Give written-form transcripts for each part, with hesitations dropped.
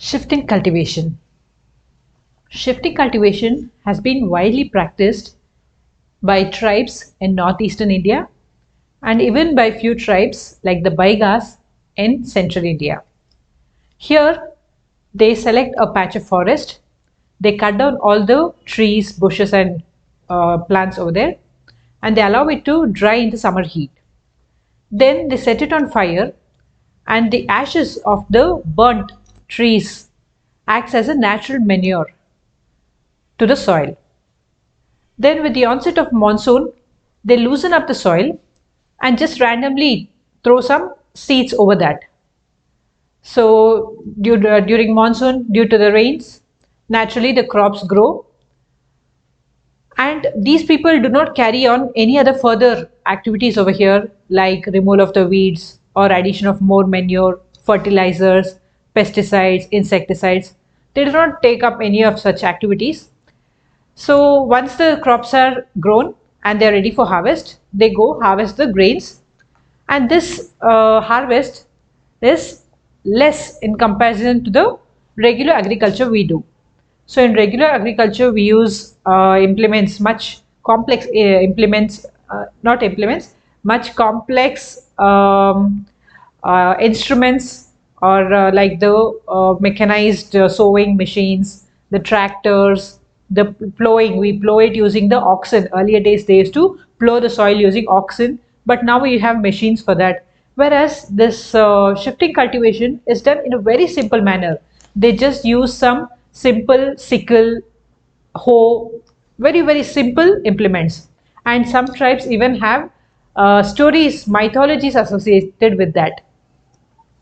Shifting cultivation. Shifting cultivation has been widely practiced by tribes in northeastern India and even by few tribes like the Baigas in central India. Here, they select a patch of forest, they cut down all the trees, bushes, and plants over there, and they allow it to dry in the summer heat. Then they set it on fire, and the ashes of the burnt trees acts as a natural manure to the soil. Then, with the onset of monsoon, they loosen up the soil and just randomly throw some seeds over that. So, during monsoon, due to the rains, naturally the crops grow. And these people do not carry on any other further activities over here, like removal of the weeds or addition of more manure, fertilizers, pesticides, insecticides. They do not take up any of such activities. So once the crops are grown and they are ready for harvest, they go harvest the grains, and this harvest is less in comparison to the regular agriculture we do. So in regular agriculture, we use implements, much complex implements, not implements, much complex instruments, or like the mechanized sowing machines, the tractors, the plowing. We plow it using the oxen. Earlier days, they used to plow the soil using oxen, but now we have machines for that. Whereas this shifting cultivation is done in a very simple manner. They just use some simple sickle, hoe, very, very simple implements. And some tribes even have stories, mythologies associated with that.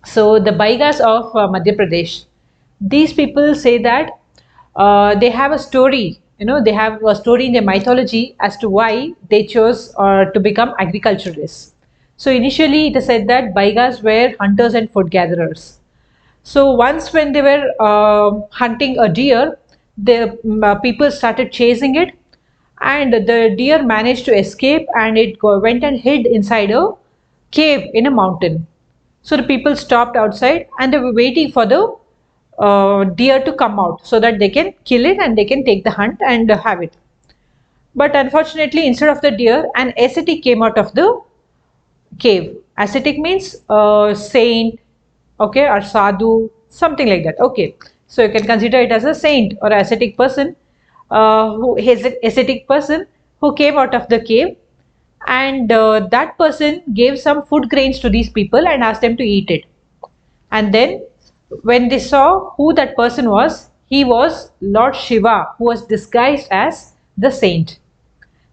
So the Baigas of Madhya Pradesh, these people say that they have a story, they have a story in their mythology as to why they chose to become agriculturalists. So initially it is said that Baigas were hunters and food gatherers. So once when they were hunting a deer, the people started chasing it, and the deer managed to escape, and it went and hid inside a cave in a mountain. So the people stopped outside and they were waiting for the deer to come out so that they can kill it and they can take the hunt and have it. But unfortunately, instead of the deer, an ascetic came out of the cave. Ascetic means saint, okay, or sadhu, something like that. Okay, so you can consider it as a saint or ascetic person, who is an ascetic person who came out of the cave, and that person gave some food grains to these people and asked them to eat it. And then, when they saw who that person was, he was Lord Shiva, who was disguised as the saint.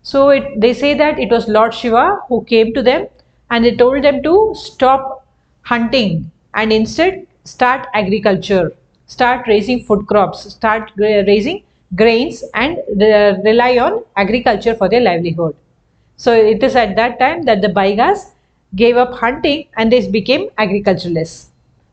So they say that it was Lord Shiva who came to them and they told them to stop hunting and instead start agriculture, start raising food crops, start raising grains, and rely on agriculture for their livelihood. So it is at that time that the Baigas gave up hunting and they became agriculturalists.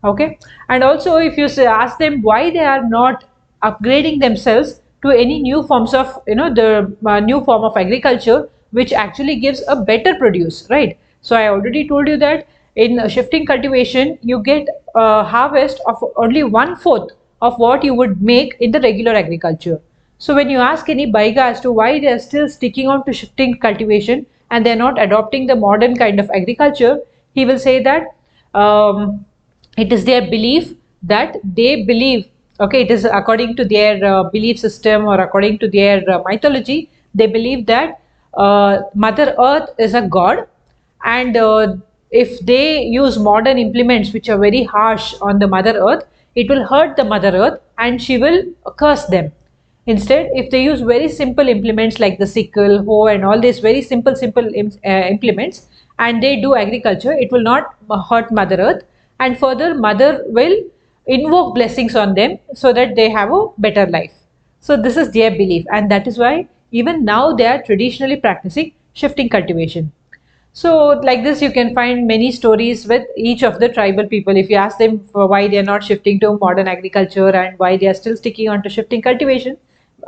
Okay, and also if you ask them why they are not upgrading themselves to any new forms of the new form of agriculture which actually gives a better produce, right? So I already told you that in shifting cultivation you get a harvest of only 1/4 of what you would make in the regular agriculture. So when you ask any Baiga as to why they are still sticking on to shifting cultivation and they are not adopting the modern kind of agriculture, he will say that it is their belief that they believe, okay, it is according to their belief system or according to their mythology, they believe that Mother Earth is a god, and if they use modern implements which are very harsh on the Mother Earth, it will hurt the Mother Earth and she will curse them. Instead, if they use very simple implements like the sickle, hoe, and all these very simple implements, and they do agriculture, it will not hurt Mother Earth, and further Mother will invoke blessings on them so that they have a better life. So this is their belief, and that is why even now they are traditionally practicing shifting cultivation. So like this you can find many stories with each of the tribal people. If you ask them for why they are not shifting to modern agriculture and why they are still sticking on to shifting cultivation,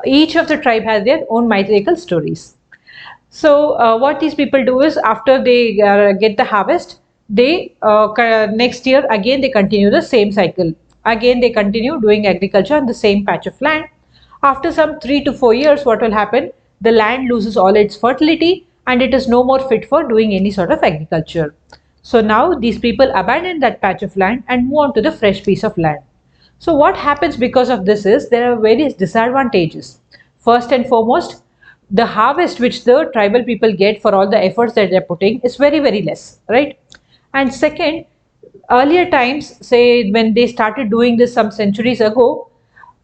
each of the tribe has their own mythical stories. So what these people do is after they get the harvest, they next year again they continue the same cycle. again they continue doing agriculture on the same patch of land. After some 3 to 4 years, what will happen? The land loses all its fertility and it is no more fit for doing any sort of agriculture. So now these people abandon that patch of land and move on to the fresh piece of land. So what happens because of this is there are various disadvantages. First and foremost, the harvest which the tribal people get for all the efforts that they're putting is very, very less, right? And second, earlier times, say when they started doing this some centuries ago,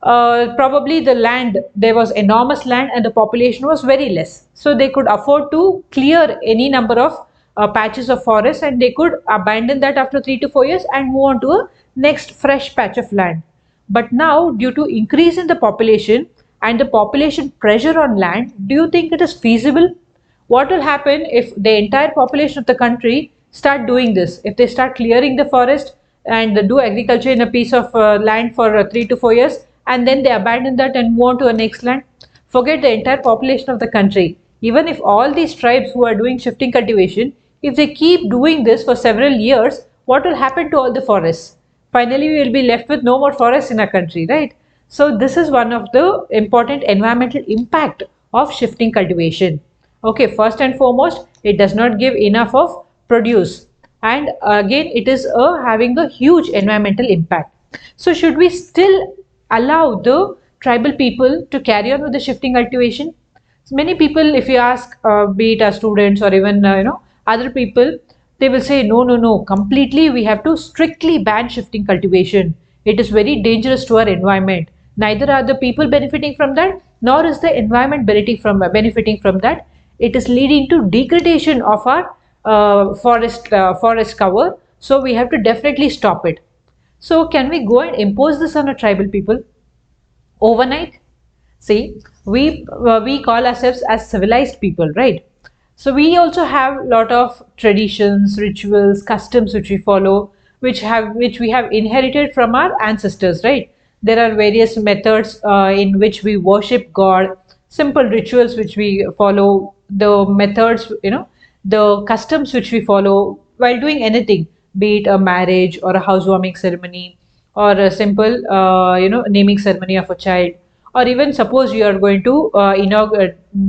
probably the land, there was enormous land and the population was very less. So they could afford to clear any number of patches of forest and they could abandon that after 3 to 4 years and move on to a next fresh patch of land. But now, due to increase in the population and the population pressure on land, do you think it is feasible? What will happen if the entire population of the country start doing this? If they start clearing the forest and do agriculture in a piece of land for 3 to 4 years and then they abandon that and move on to a next land, forget the entire population of the country. Even if all these tribes who are doing shifting cultivation, if they keep doing this for several years, what will happen to all the forests? Finally, we will be left with no more forests in our country, right? So this is one of the important environmental impact of shifting cultivation. Okay, first and foremost, it does not give enough of produce, and again, it is having a huge environmental impact. So should we still allow the tribal people to carry on with the shifting cultivation? So many people, if you ask, be it our students or even other people, they will say no, no, no. Completely, we have to strictly ban shifting cultivation. It is very dangerous to our environment. Neither are the people benefiting from that, nor is the environment benefiting from that. It is leading to degradation of our forest cover. So we have to definitely stop it. So can we go and impose this on a tribal people overnight? See, we call ourselves as civilized people, right? So we also have a lot of traditions, rituals, customs which we follow, which we have inherited from our ancestors, right? There are various methods in which we worship God, simple rituals which we follow, the methods, the customs which we follow while doing anything, be it a marriage or a housewarming ceremony or a simple, naming ceremony of a child, or even suppose you are going to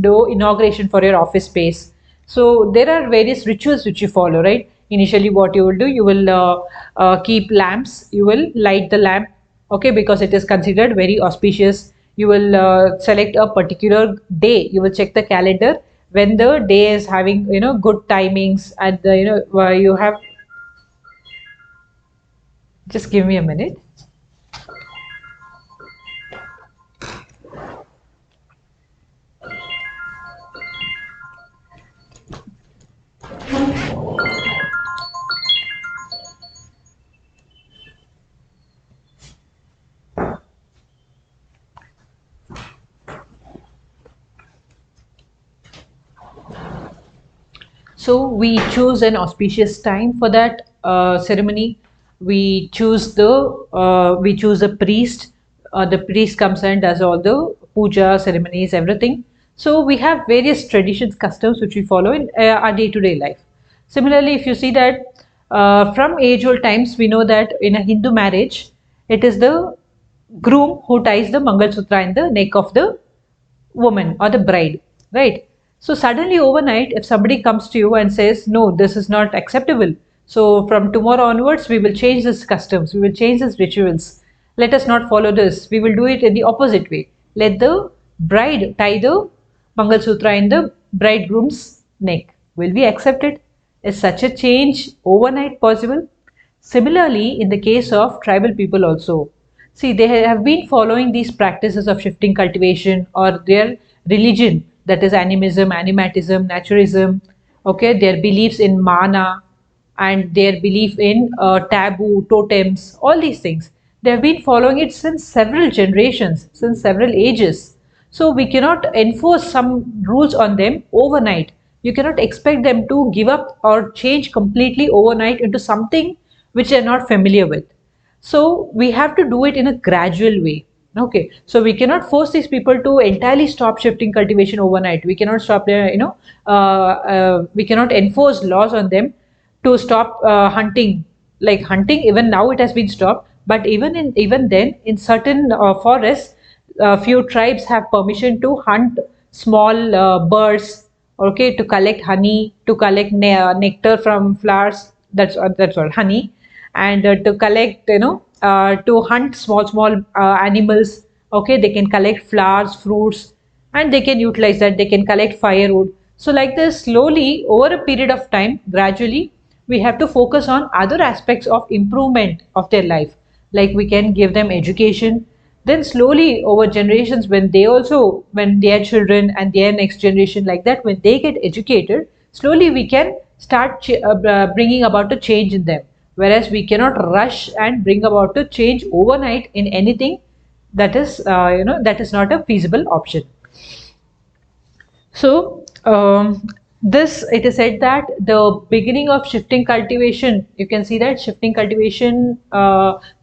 do inauguration for your office space. So there are various rituals which you follow, right? Initially, what you will do, you will keep lamps, you will light the lamp, okay, because it is considered very auspicious. You will select a particular day, you will check the calendar when the day is having, good timings, and you have, just give me a minute. So we choose an auspicious time for that ceremony. We choose a priest. The priest comes and does all the puja ceremonies, everything. So we have various traditions, customs which we follow in our day-to-day life. Similarly, if you see that from age-old times, we know that in a Hindu marriage, it is the groom who ties the Mangal Sutra in the neck of the woman or the bride, right? So suddenly overnight, if somebody comes to you and says, no, this is not acceptable. So from tomorrow onwards, we will change this customs, we will change these rituals. Let us not follow this. We will do it in the opposite way. Let the bride tie the Mangal Sutra in the bridegroom's neck. Will we accept it? Is such a change overnight possible? Similarly, in the case of tribal people also, see, they have been following these practices of shifting cultivation or their religion, that is animism, animatism, naturism, okay, their beliefs in mana and their belief in taboo, totems, all these things. They have been following it since several generations, since several ages. So we cannot enforce some rules on them overnight. You cannot expect them to give up or change completely overnight into something which they are not familiar with. So we have to do it in a gradual way. Okay, so we cannot force these people to entirely stop shifting cultivation overnight. We cannot stop their, we cannot enforce laws on them to stop hunting. Like hunting, even now it has been stopped, But even then, in certain forests, few tribes have permission to hunt small birds, okay, to collect honey, to collect nectar from flowers. That's all, honey, and to collect, to hunt small animals. Okay, they can collect flowers, fruits, and they can utilize that. They can collect firewood. So like this, slowly over a period of time, gradually, we have to focus on other aspects of improvement of their life. Like we can give them education, then slowly over generations, when they also, when their children and their next generation, like that, when they get educated, slowly we can start bringing about a change in them. Whereas we cannot rush and bring about a change overnight in anything that is, that is not a feasible option. So, this, it is said that the beginning of shifting cultivation, you can see that shifting cultivation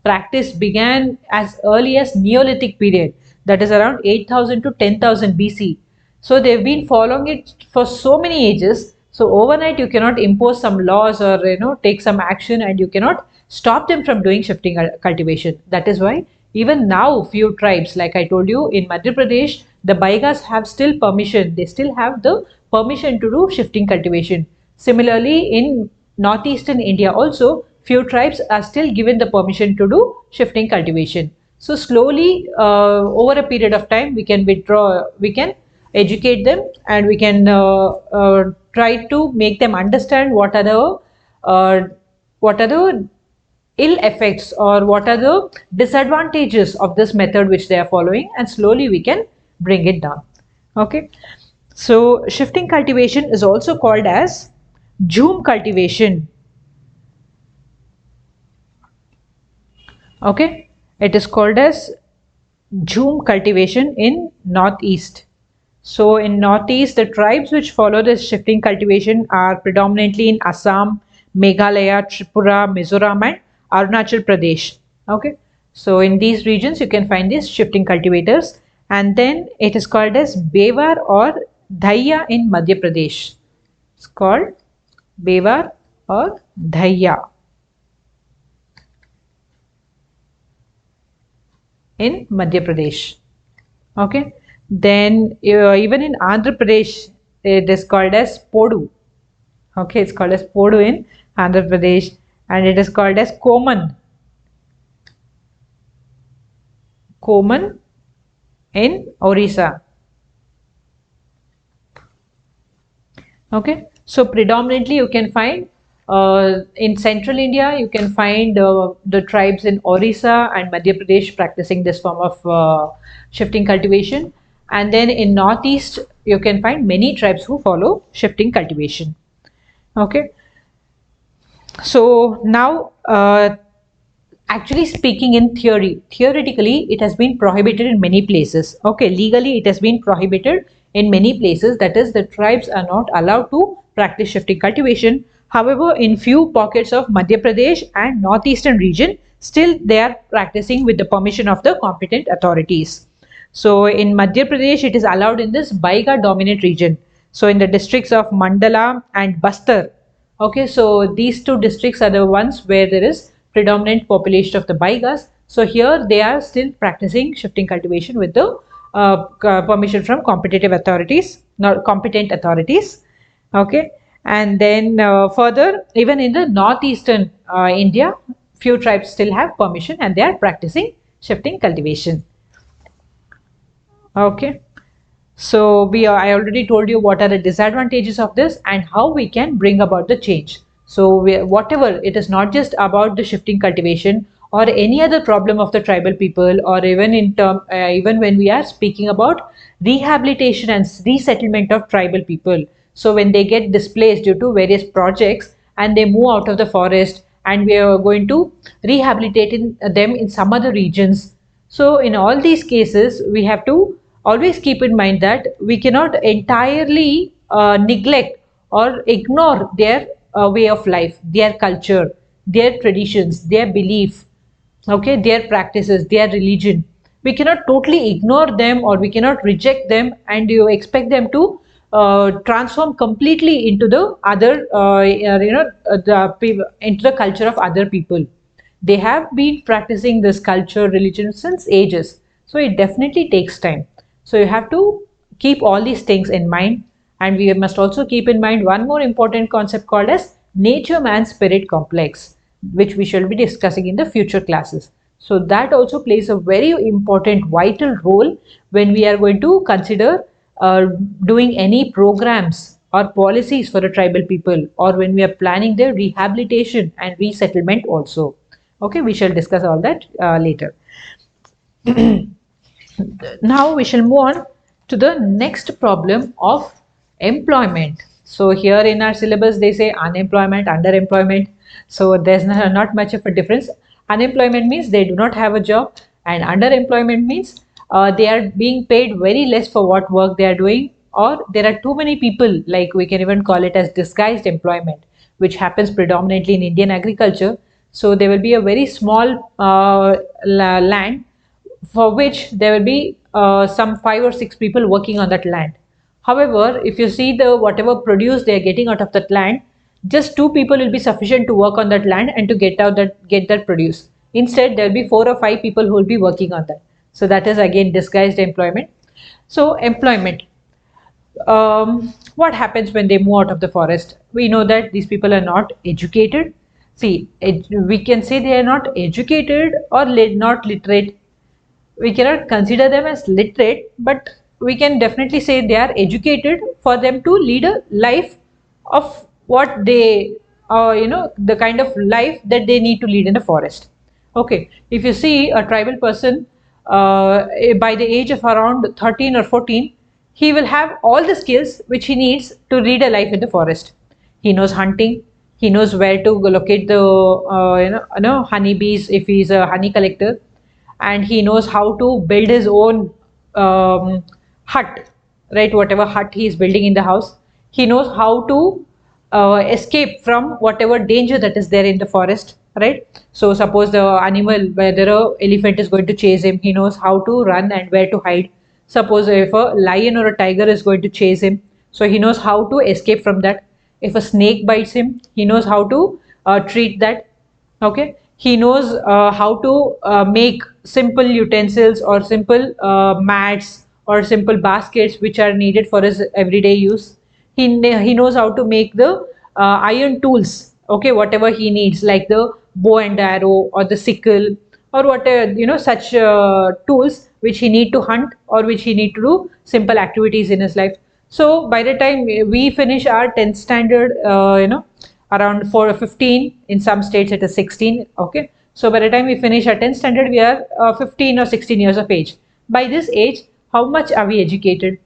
practice began as early as Neolithic period, that is around 8,000 to 10,000 BC. So they've been following it for so many ages. So overnight you cannot impose some laws or take some action, and you cannot stop them from doing shifting cultivation. That is why even now few tribes, like I told you, in Madhya Pradesh, the Baigas have still permission. They still have the permission to do shifting cultivation. Similarly, in northeastern India also, few tribes are still given the permission to do shifting cultivation. So slowly, over a period of time, we can educate them, and we can try to make them understand uh, what are the ill effects, or what are the disadvantages of this method which they are following, and slowly we can bring it down. Okay, so shifting cultivation is also called as jhum cultivation. Okay, it is called as jhum cultivation in northeast. So in northeast, the tribes which follow this shifting cultivation are predominantly in Assam, Meghalaya, Tripura, Mizoram, and Arunachal Pradesh. Okay, so in these regions you can find these shifting cultivators, and then it is called as Bevar or Dhaiya in Madhya Pradesh. It's called Bevar or Dhaiya in Madhya Pradesh. Okay, then even in Andhra Pradesh, it is called as Podu. Okay, it's called as Podu in Andhra Pradesh, and it is called as Koman in Orissa. Okay, so predominantly you can find in central India, you can find the tribes in Orissa and Madhya Pradesh practicing this form of shifting cultivation. And then in northeast, you can find many tribes who follow shifting cultivation. Okay, so now actually speaking, in theoretically it has been prohibited in many places. Okay, legally it has been prohibited in many places, that is, the tribes are not allowed to practice shifting cultivation. However, in few pockets of Madhya Pradesh and northeastern region, still they are practicing with the permission of the competent authorities. So in Madhya Pradesh, it is allowed in this Baiga dominant region. So in the districts of Mandala and Bastar. Okay, so these two districts are the ones where there is predominant population of the Baigas. So here they are still practicing shifting cultivation with the permission from competitive authorities, not competent authorities. Okay, and then further, even in the northeastern India, few tribes still have permission and they are practicing shifting cultivation. Okay. So I already told you what are the disadvantages of this and how we can bring about the change. So whatever, it is not just about the shifting cultivation or any other problem of the tribal people, or even even when we are speaking about rehabilitation and resettlement of tribal people. So when they get displaced due to various projects and they move out of the forest, and we are going to rehabilitate them in some other regions. So in all these cases, we have to always keep in mind that we cannot entirely neglect or ignore their way of life, their culture, their traditions, their belief, okay, their practices, their religion. We cannot totally ignore them, or we cannot reject them, and you expect them to transform completely into the other, into the culture of other people. They have been practicing this culture, religion since ages. So it definitely takes time. So you have to keep all these things in mind. And we must also keep in mind one more important concept called as nature man spirit complex, which we shall be discussing in the future classes. So that also plays a very important vital role when we are going to consider uh, doing any programs or policies for the tribal people, or when we are planning their rehabilitation and resettlement also. Okay, we shall discuss all that later. Now we shall move on to the next problem of employment. So here in our syllabus they say unemployment, underemployment. So there's not much of a difference. Unemployment means they do not have a job, and underemployment means they are being paid very less for what work they are doing, or there are too many people, like we can even call it as disguised employment, which happens predominantly in Indian agriculture. So there will be a very small land for which there will be some 5 or 6 people working on that land. However, if you see the whatever produce they are getting out of that land, just 2 people will be sufficient to work on that land and to get that produce. Instead, there will be 4 or 5 people who will be working on that. So that is again disguised employment. So employment. What happens when they move out of the forest? We know that these people are not educated. See, we can say they are not educated or not literate. We cannot consider them as literate, but we can definitely say they are educated for them to lead a life of what they, the kind of life that they need to lead in the forest. Okay, if you see a tribal person by the age of around 13 or 14, he will have all the skills which he needs to lead a life in the forest. He knows hunting. He knows where to locate the honeybees if he is a honey collector, and he knows how to build his own hut, right? Whatever hut he is building in the house, he knows how to escape from whatever danger that is there in the forest, right? So suppose the animal, whether a elephant is going to chase him, he knows how to run and where to hide. Suppose if a lion or a tiger is going to chase him, so he knows how to escape from that. If a snake bites him, he knows how to treat that. Okay, he knows how to make simple utensils or simple mats or simple baskets which are needed for his everyday use. He knows how to make the iron tools, okay, whatever he needs, like the bow and arrow or the sickle, or whatever, such tools which he need to hunt or which he need to do simple activities in his life. So by the time we finish our 10th standard, around 4 or 15, in some states it is 16. Okay, so by the time we finish our 10th standard, we are 15 or 16 years of age. By this age, how much are we educated?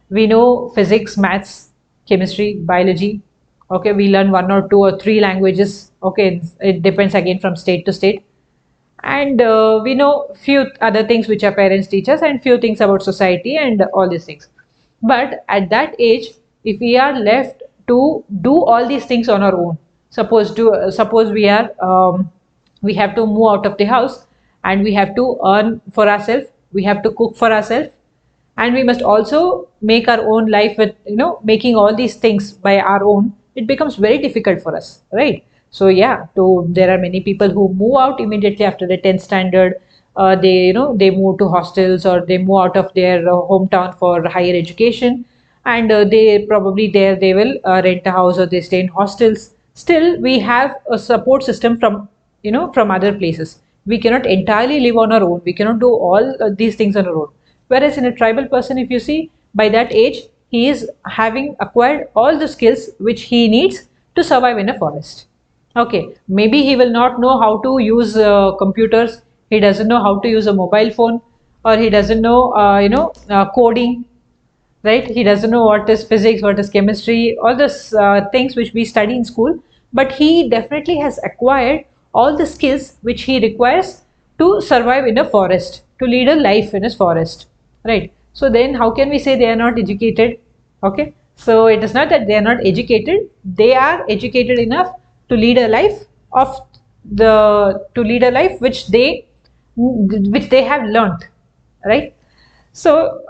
We know physics, maths, chemistry, biology. Okay, we learn 1 or 2 or 3 languages. Okay, it depends again from state to state. And we know few other things which our parents teach us, and few things about society and all these things. But at that age, if we are left to do all these things on our own, suppose we have to move out of the house, and we have to earn for ourselves, we have to cook for ourselves, and we must also make our own life with, making all these things by our own. It becomes very difficult for us, right? So yeah, there are many people who move out immediately after the 10th standard. They move to hostels, or they move out of their hometown for higher education, and they probably there they will rent a house, or they stay in hostels. Still we have a support system from, from other places. We cannot entirely live on our own. We cannot do all these things on our own. Whereas in a tribal person, if you see, by that age, he is having acquired all the skills which he needs to survive in a forest. Okay, maybe he will not know how to use computers. He doesn't know how to use a mobile phone, or he doesn't know, coding, right? He doesn't know what is physics, what is chemistry, all those things which we study in school. But he definitely has acquired all the skills which he requires to survive in a forest, to lead a life in a forest, right? So then how can we say they are not educated? Okay, so it is not that they are not educated. They are educated enough to lead a life of to lead a life which they have learnt, right? So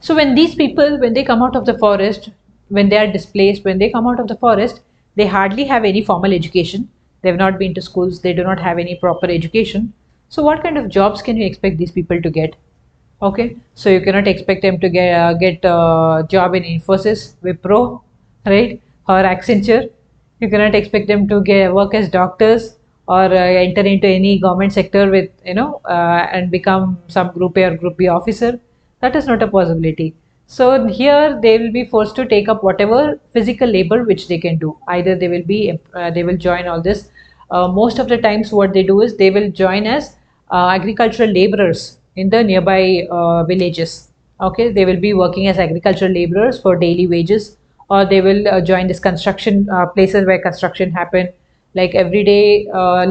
so when these people, when they come out of the forest, when they are displaced, when they come out of the forest, they hardly have any formal education. they've not been to schools, they do not have any proper education. So what kind of jobs can you expect these people to get? Okay, so you cannot expect them to get a job in Infosys, Wipro, right, or Accenture. You cannot expect them to get work as doctors or enter into any government sector with and become some Group A or Group B officer. That is not a possibility. So here they will be forced to take up whatever physical labor which they can do. Either they will join all this. Most of the times, what they do is they will join as agricultural laborers in the nearby villages. Okay, they will be working as agricultural laborers for daily wages, or they will join this construction places where construction happen, like everyday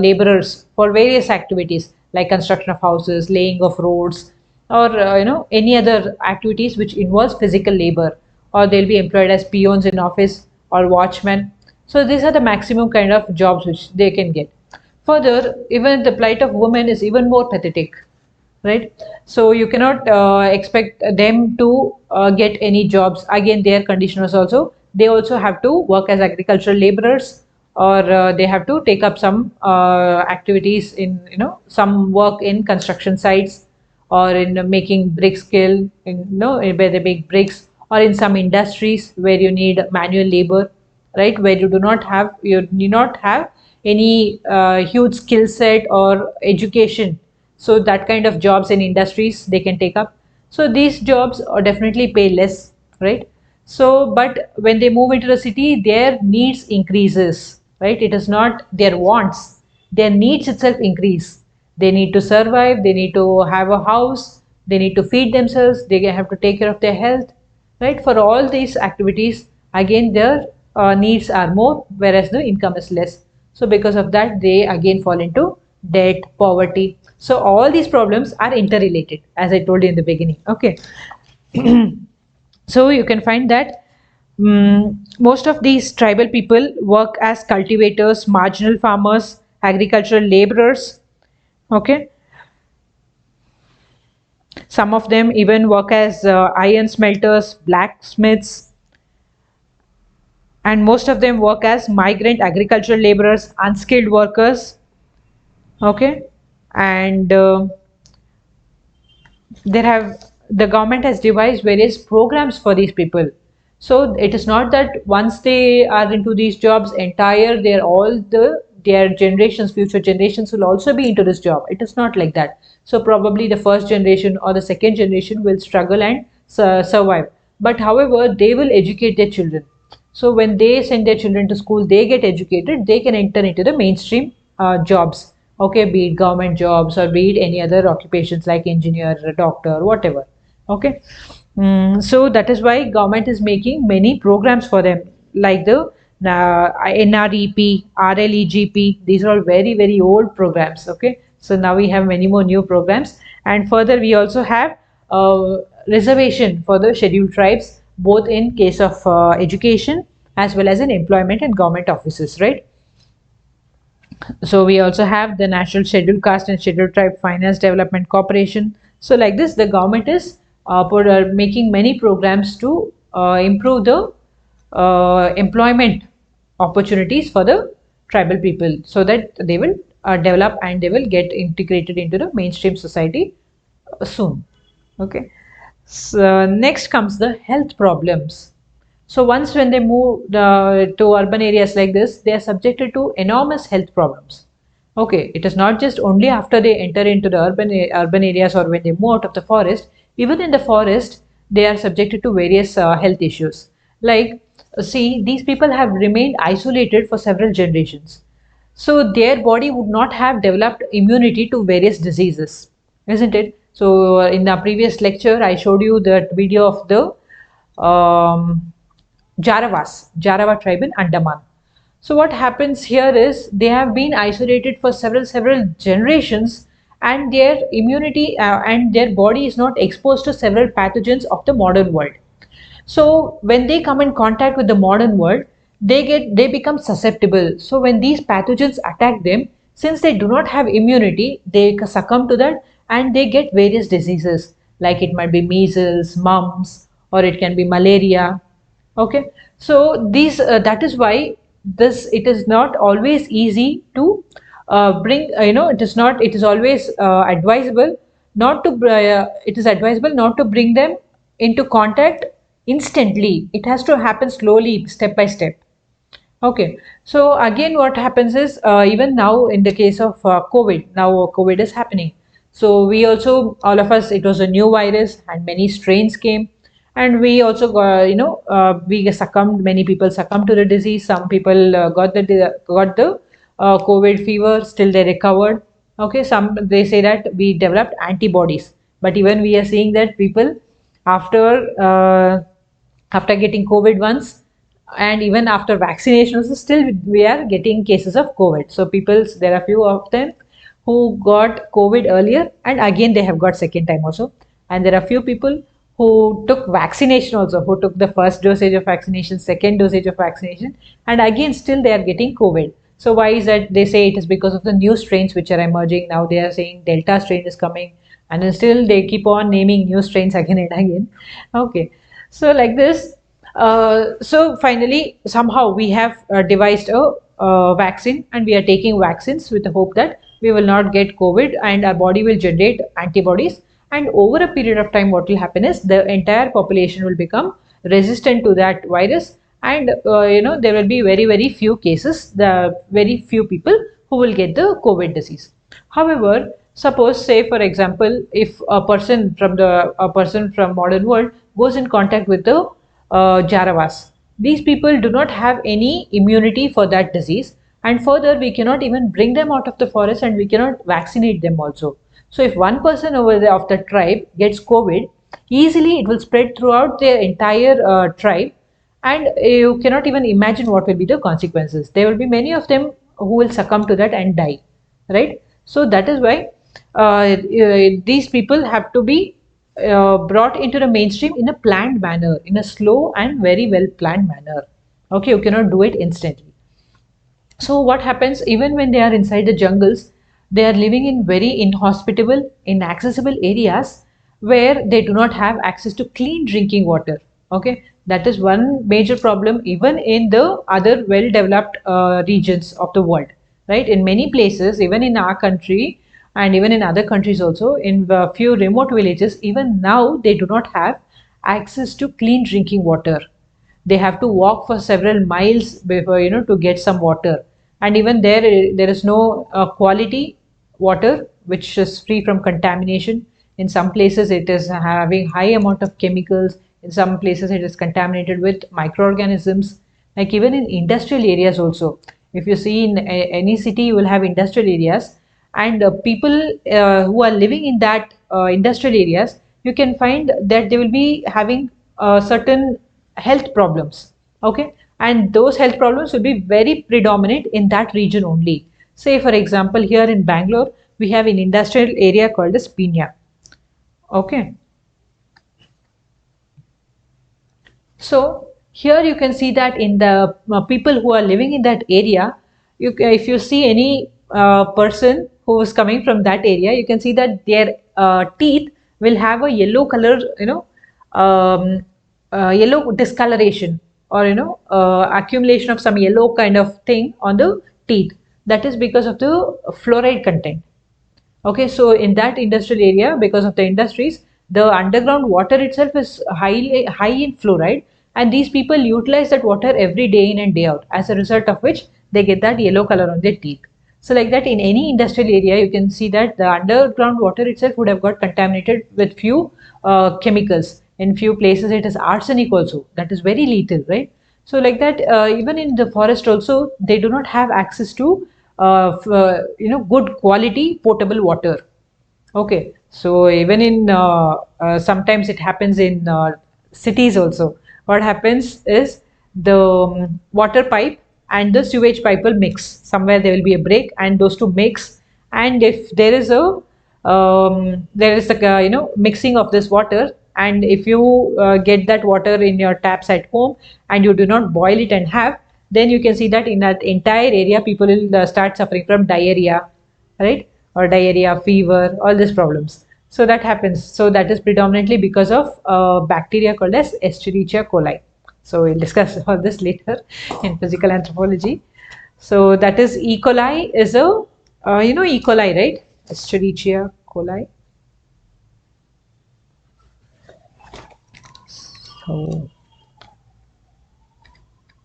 laborers for various activities like construction of houses, laying of roads, or any other activities which involves physical labor, or they'll be employed as peons in office or watchmen. So these are the maximum kind of jobs which they can get. Further, even the plight of women is even more pathetic, right? So you cannot expect them to get any jobs. Again, their condition is also, they also have to work as agricultural laborers, or they have to take up some activities in some work in construction sites, or in making brick skill, where they make bricks, or in some industries where you need manual labor, right, where you do not have any huge skill set or education. So that kind of jobs in industries they can take up. So these jobs are definitely pay less, right? So but when they move into the city, their needs increases, right? It is not their wants, their needs itself increase. They need to survive, they need to have a house, they need to feed themselves, they have to take care of their health, right? For all these activities, again their needs are more, whereas the income is less. So because of that, they again fall into debt, poverty. So all these problems are interrelated, as I told you in the beginning. Okay. So you can find that most of these tribal people work as cultivators, marginal farmers, agricultural laborers. Okay. Some of them even work as iron smelters, blacksmiths, and most of them work as migrant agricultural laborers, unskilled workers. Okay. And the government has devised various programs for these people. So it is not that once they are into these jobs, entire their generations, future generations will also be into this job. It is not like that. So probably the first generation or the second generation will struggle and survive, but however they will educate their children. So when they send their children to school, they get educated, they can enter into the mainstream jobs. Okay, be it government jobs or be it any other occupations like engineer, doctor, whatever. Okay. So that is why government is making many programs for them, like the NREP, RLEGP. These are all very, very old programs. Okay. So now we have many more new programs. And further, we also have reservation for the scheduled tribes, both in case of education as well as in employment and government offices, right? So we also have the National Scheduled Caste and Scheduled Tribe Finance Development Corporation. So like this, the government is making many programs to improve the employment opportunities for the tribal people, so that they will develop and they will get integrated into the mainstream society soon. Okay. So next comes the health problems. So once when they move to urban areas like this, they are subjected to enormous health problems. Okay, it is not just only after they enter into the urban areas or when they move out of the forest. Even in the forest, they are subjected to various health issues. Like, see, these people have remained isolated for several generations. So their body would not have developed immunity to various diseases, isn't it? So in the previous lecture, I showed you that video of the Jarawa tribe in Andaman. So what happens here is they have been isolated for several generations, and their immunity and their body is not exposed to several pathogens of the modern world. So when they come in contact with the modern world, they become susceptible. So when these pathogens attack them, since they do not have immunity, they succumb to that and they get various diseases, like it might be measles, mumps, or it can be malaria. Okay, so these that is why this, it is not always easy to bring, it is not, it is always advisable not to it is advisable not to bring them into contact instantly. It has to happen slowly, step by step. Okay, so again, what happens is, even now in the case of COVID, now COVID is happening. So we also, all of us, it was a new virus and many strains came, and we also got, we succumbed. Many people succumbed to the disease. Some people got the COVID fever. Still they recovered. Okay, some, they say that we developed antibodies, but even we are seeing that people after after getting COVID once, and even after vaccination also, still we are getting cases of COVID. So people, there are few of them who got COVID earlier and again they have got second time also. And there are few people who took vaccination also, who took the first dosage of vaccination, second dosage of vaccination, and again still they are getting COVID. So why is that? They say it is because of the new strains which are emerging. Now they are saying Delta strain is coming, and then still they keep on naming new strains again and again. Okay, so like this, so finally, somehow we have devised a vaccine, and we are taking vaccines with the hope that we will not get COVID and our body will generate antibodies. And over a period of time, what will happen is the entire population will become resistant to that virus, and there will be very very few cases, the very few people who will get the COVID disease. However, suppose, say for example, if a person from modern world goes in contact with the Jaravas. These people do not have any immunity for that disease, and further, we cannot even bring them out of the forest and we cannot vaccinate them also. So, if one person over there of the tribe gets COVID, easily it will spread throughout their entire tribe, and you cannot even imagine what will be the consequences. There will be many of them who will succumb to that and die, right? So, that is why these people have to be brought into the mainstream in a planned manner, in a slow and very well planned manner. Okay, you cannot do it instantly. So what happens, even when they are inside the jungles, they are living in very inhospitable, inaccessible areas where they do not have access to clean drinking water. Okay, that is one major problem even in the other well-developed regions of the world, right? In many places, even in our country and even in other countries also, in a few remote villages, even now they do not have access to clean drinking water. They have to walk for several miles before, to get some water. And even there is no quality water which is free from contamination. In some places it is having high amount of chemicals. In some places it is contaminated with microorganisms. Like even in industrial areas also, if you see in any city, you will have industrial areas, and people who are living in that industrial areas, you can find that they will be having certain health problems. Okay, and those health problems will be very predominant in that region only. Say for example, here in Bangalore we have an industrial area called as Pinya. Okay, so here you can see that in the people who are living in that area, if you see any person who is coming from that area, you can see that their teeth will have a yellow color, yellow discoloration, or accumulation of some yellow kind of thing on the teeth. That is because of the fluoride content. Okay, so in that industrial area, because of the industries, the underground water itself is high in fluoride, and these people utilize that water every day in and day out. As a result of which, they get that yellow color on their teeth. So, like that, in any industrial area, you can see that the underground water itself would have got contaminated with few chemicals. In few places, it is arsenic also. That is very lethal, right? So, like that, even in the forest also, they do not have access to good quality potable water. Okay, so even in sometimes it happens in cities also. What happens is the water pipe and the sewage pipe will mix. Somewhere there will be a break, and those two mix. And if there is a the mixing of this water, and if you get that water in your taps at home and you do not boil it and have, then you can see that in that entire area people will start suffering from diarrhea, right? Or diarrhea, fever, all these problems. So that happens. So that is predominantly because of bacteria called as Escherichia coli. So we'll discuss all this later in physical anthropology. So that is E. coli is a, E. coli, right? Escherichia coli. So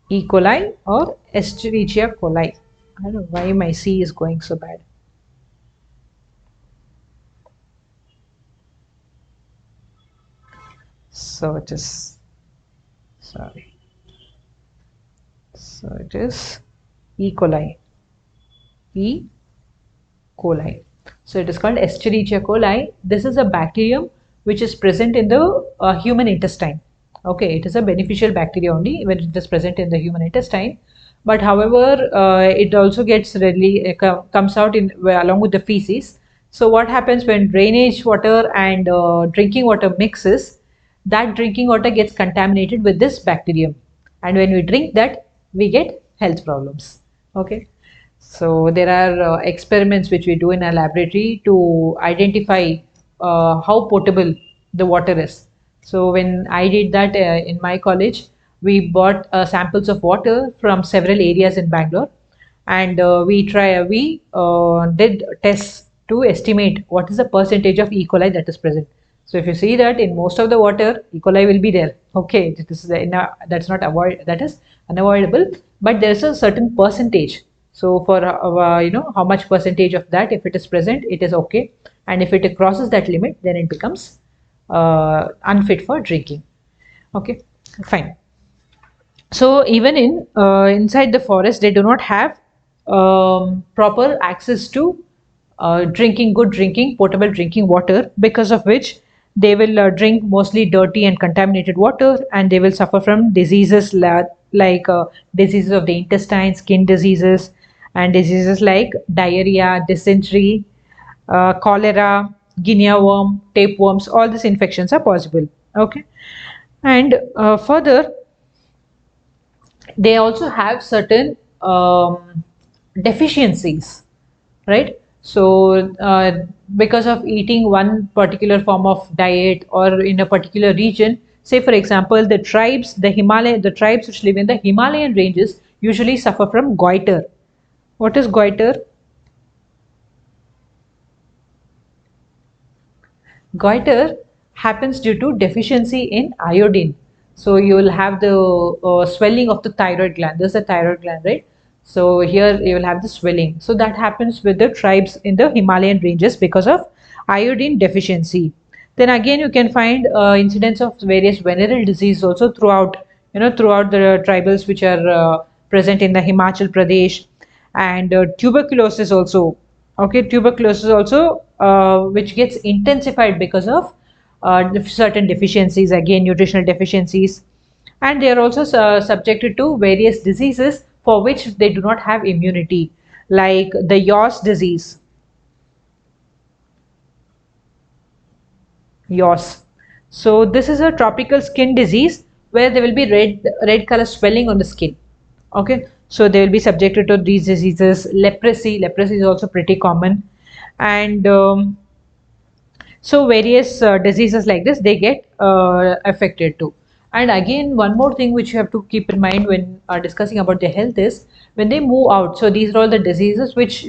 E. coli or Escherichia coli. I don't know why my C is going so bad. So it is, sorry. So it is E. coli. E. coli. So it is called Escherichia coli. This is a bacterium which is present in the human intestine. Okay, it is a beneficial bacteria only when it is present in the human intestine. But however, it also gets readily comes out in along with the feces. So what happens when drainage water and drinking water mixes? That drinking water gets contaminated with this bacterium, and when we drink that, we get health problems. Okay. So there are experiments which we do in a laboratory to identify how potable the water is. So when I did that in my college, we bought samples of water from several areas in Bangalore, and we did tests to estimate what is the percentage of E. coli that is present. So if you see that in most of the water, E. coli will be there. Okay, that's not avoid that is unavoidable, but there is a certain percentage. So for how much percentage of that, if it is present, it is okay, and if it crosses that limit, then it becomes unfit for drinking. Okay, fine. So even in inside the forest, they do not have proper access to good drinking, potable drinking water, because of which they will drink mostly dirty and contaminated water, and they will suffer from diseases like diseases of the intestine, skin diseases, and diseases like diarrhea, dysentery, cholera, guinea worm, tapeworms. All these infections are possible. Okay, and further they also have certain deficiencies, right? So because of eating one particular form of diet or in a particular region, say for example the tribes which live in the Himalayan ranges usually suffer from goiter. What is goiter? Goiter happens due to deficiency in iodine. So you will have the swelling of the thyroid gland. There's a thyroid gland, right? So here you will have the swelling. So that happens with the tribes in the Himalayan ranges because of iodine deficiency. Then again, you can find incidents of various venereal disease also throughout the tribals which are present in the Himachal Pradesh, and tuberculosis also. Okay, tuberculosis also, which gets intensified because of certain deficiencies, again nutritional deficiencies, and they are also subjected to various diseases for which they do not have immunity, like the yaws disease. Yaws. So this is a tropical skin disease where there will be red color swelling on the skin. Okay, so they will be subjected to these diseases. Leprosy is also pretty common, and so various diseases like this, they get affected too. And again, one more thing which you have to keep in mind when discussing about their health is when they move out. So these are all the diseases which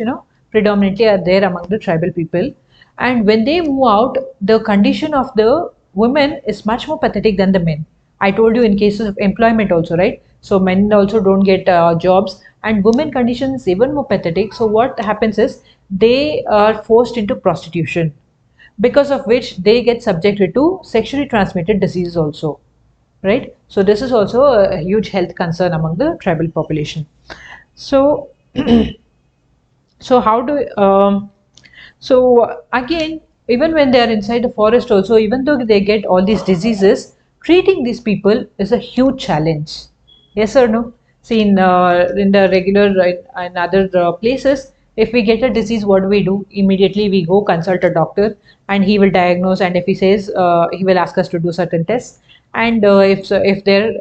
predominantly are there among the tribal people. And when they move out, the condition of the women is much more pathetic than the men. I told you in cases of employment also, right? So men also don't get jobs, and women condition is even more pathetic. So what happens is they are forced into prostitution, because of which they get subjected to sexually transmitted diseases also, right? So this is also a huge health concern among the tribal population. So so how do so again, even when they are inside the forest also, even though they get all these diseases, treating these people is a huge challenge. Yes or no? See, in the regular in other places, if we get a disease, what do we do? Immediately we go consult a doctor, and he will diagnose. And if he says, he will ask us to do certain tests. And if there,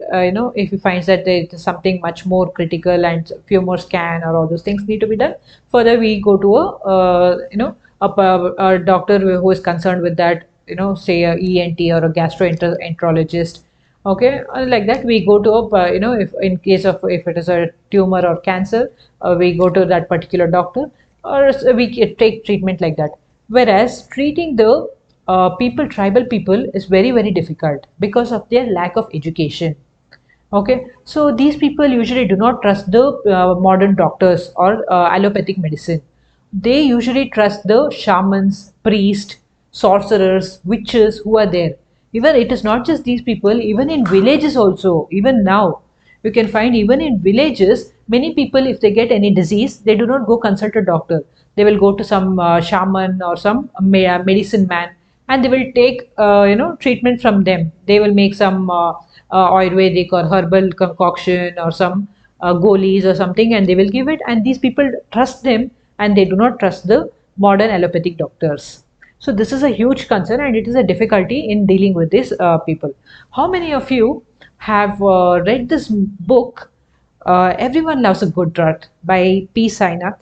if he finds that there is something much more critical and few more scan or all those things need to be done, further we go to a doctor who is concerned with that. Say a ENT or a gastroenterologist, Okay, like that we go to a if in case of if it is a tumor or cancer, we go to that particular doctor, or take treatment like that. Whereas treating the people, tribal people, is very very difficult because of their lack of education. Okay, so these people usually do not trust the modern doctors or allopathic medicine. They usually trust the shamans, priests, sorcerers, witches who are there. Even it is not just these people, even in villages also, even now, you can find even in villages, many people, if they get any disease, they do not go consult a doctor. They will go to some shaman or some medicine man, and they will take treatment from them. They will make some Ayurvedic or herbal concoction or some golis or something, and they will give it. And these people trust them, and they do not trust the modern allopathic doctors. So this is a huge concern, and it is a difficulty in dealing with these people. How many of you have read this book, Everyone Loves a Good Drug by P. Sainath?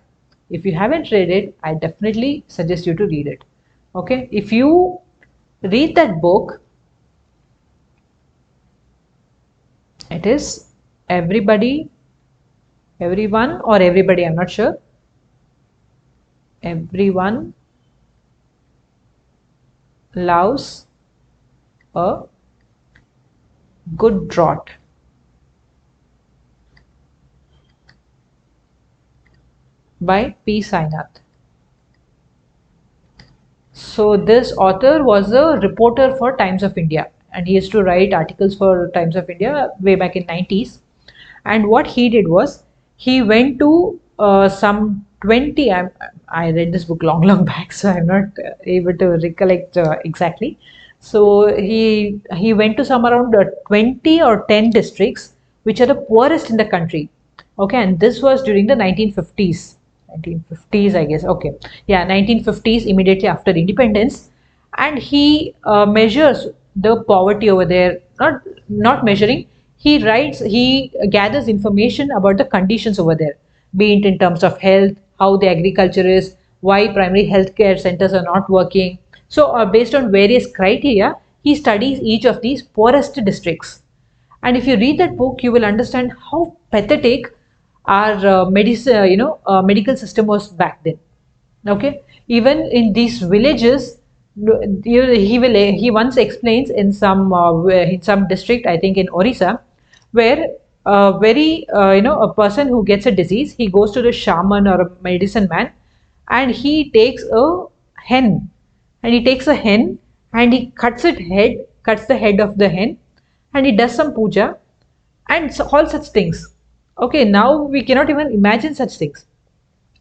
If you haven't read it, I definitely suggest you to read it. Okay, if you read that book, it is everybody, everyone, or everybody, I'm not sure. Everyone loves a good draught by P. Sainath. So this author was a reporter for Times of India, and he used to write articles for Times of India way back in 90s. And what he did was he went to some 20. I read this book long, long back, so I'm not able to recollect exactly. So he went to some around 20 or 10 districts which are the poorest in the country. Okay, and this was during the 1950s. 1950s, I guess. Okay, yeah, 1950s, immediately after independence, and he measures the poverty over there. Not measuring. He gathers information about the conditions over there, be it in terms of health, how the agriculture is, why primary healthcare centers are not working. So, based on various criteria, he studies each of these poorest districts. And if you read that book, you will understand how pathetic our medical system was back then. Okay, even in these villages, he once explains in some district, I think in Orissa, where very a person who gets a disease, he goes to the shaman or a medicine man, and he takes a hen, and he cuts the head of the hen, and he does some puja, and so all such things. Okay, now we cannot even imagine such things.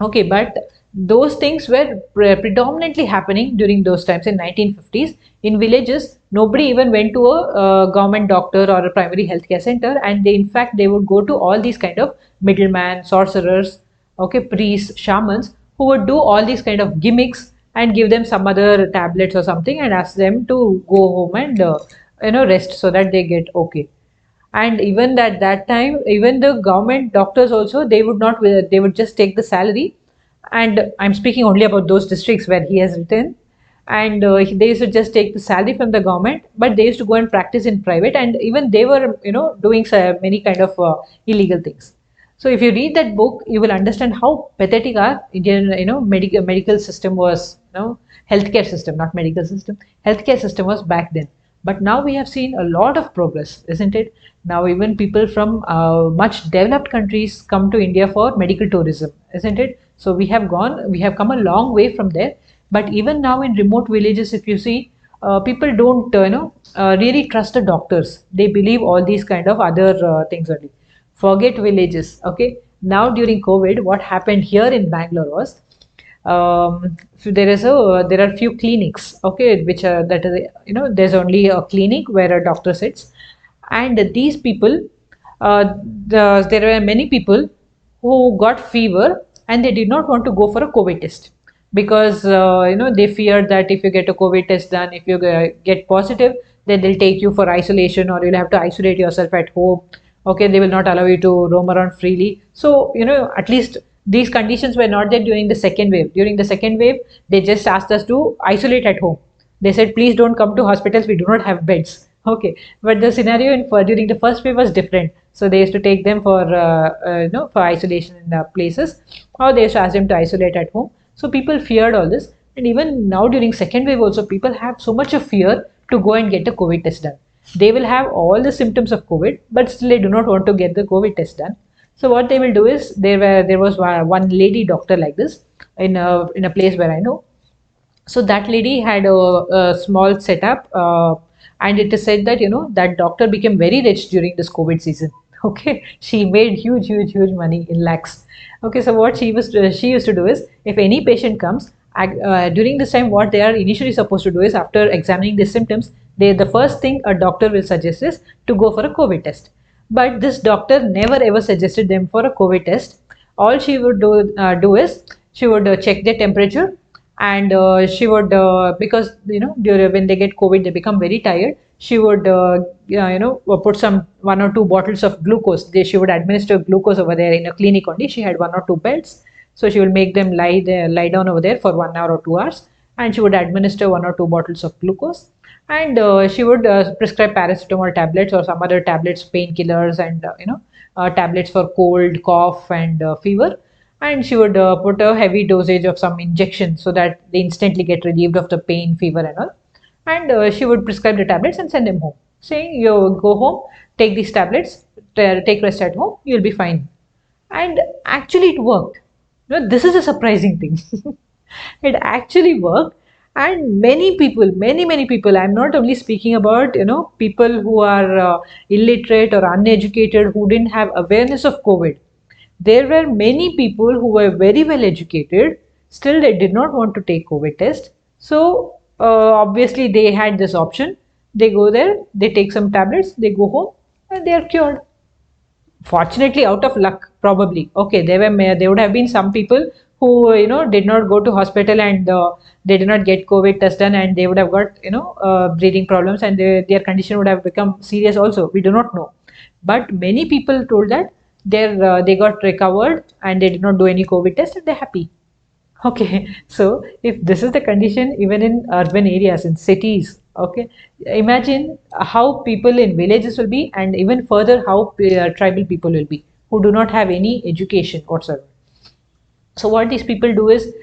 Okay, but those things were predominantly happening during those times in 1950s in villages. Nobody even went to a government doctor or a primary healthcare center, and they, in fact, they would go to all these kind of middlemen, sorcerers, okay, priests, shamans, who would do all these kind of gimmicks and give them some other tablets or something and ask them to go home and rest so that they get okay. And even at that time, even the government doctors also, they would not, they would just take the salary. And I'm speaking only about those districts where he has written. And they used to just take the salary from the government, but they used to go and practice in private, and even they were doing many kind of illegal things. So if you read that book, you will understand how pathetic our Indian, medical system was, healthcare system, not medical system, healthcare system was back then. But now we have seen a lot of progress, isn't it? Now even people from much developed countries come to India for medical tourism, isn't it? So we have come a long way from there. But even now in remote villages, if you see, people don't, really trust the doctors. They believe all these kind of other things only. Forget villages. Okay. Now during COVID, what happened here in Bangalore was, so there are few clinics, okay, which are that is, there's only a clinic where a doctor sits, and these people, there were many people who got fever, and they did not want to go for a COVID test because they feared that if you get a COVID test done, if you get positive, then they'll take you for isolation, or you'll have to isolate yourself at home. Okay, they will not allow you to roam around freely. So at least these conditions were not there during the second wave. During the second wave, they just asked us to isolate at home. They said, please don't come to hospitals, we do not have beds. Okay, but the scenario during the first wave was different. So they used to take them for for isolation in the places, or they used to ask them to isolate at home. So people feared all this, and even now during second wave also, people have so much of fear to go and get a COVID test done. They will have all the symptoms of COVID, but still they do not want to get the COVID test done. So what they will do is there was one lady doctor like this in a place where I know. So that lady had a small setup, and it is said that that doctor became very rich during this COVID season. Okay, she made huge money in lakhs. Okay, so what she used to do is, if any patient comes during this time, what they are initially supposed to do is, after examining the symptoms, the first thing a doctor will suggest is to go for a COVID test. But this doctor never ever suggested them for a COVID test. All she would do is, she would check their temperature, and she would, because during, when they get COVID, they become very tired. She would put some one or two bottles of glucose. She would administer glucose over there in a clinic only. She had one or two beds, so she will make them lie down over there for 1 hour or 2 hours, and she would administer one or two bottles of glucose, and she would prescribe paracetamol tablets or some other tablets, painkillers, and tablets for cold, cough, and fever. And she would put a heavy dosage of some injection so that they instantly get relieved of the pain, fever, and all. And she would prescribe the tablets and send them home, saying, "You go home, take these tablets, take rest at home, you'll be fine." And actually, it worked. This is a surprising thing. It actually worked, and many people, many people. I'm not only speaking about people who are illiterate or uneducated, who didn't have awareness of COVID. There were many people who were very well educated, still they did not want to take COVID test. So obviously they had this option. They go there, they take some tablets, they go home, and they are cured. Fortunately, out of luck, probably. Okay, there would have been some people who did not go to hospital, and they did not get COVID test done, and they would have got breathing problems, and their condition would have become serious also. We do not know, but many people told that they got recovered and they did not do any COVID test and they're happy. Okay, so if this is the condition even in urban areas, in cities, okay, imagine how people in villages will be, and even further how tribal people will be, who do not have any education whatsoever. So what these people do is,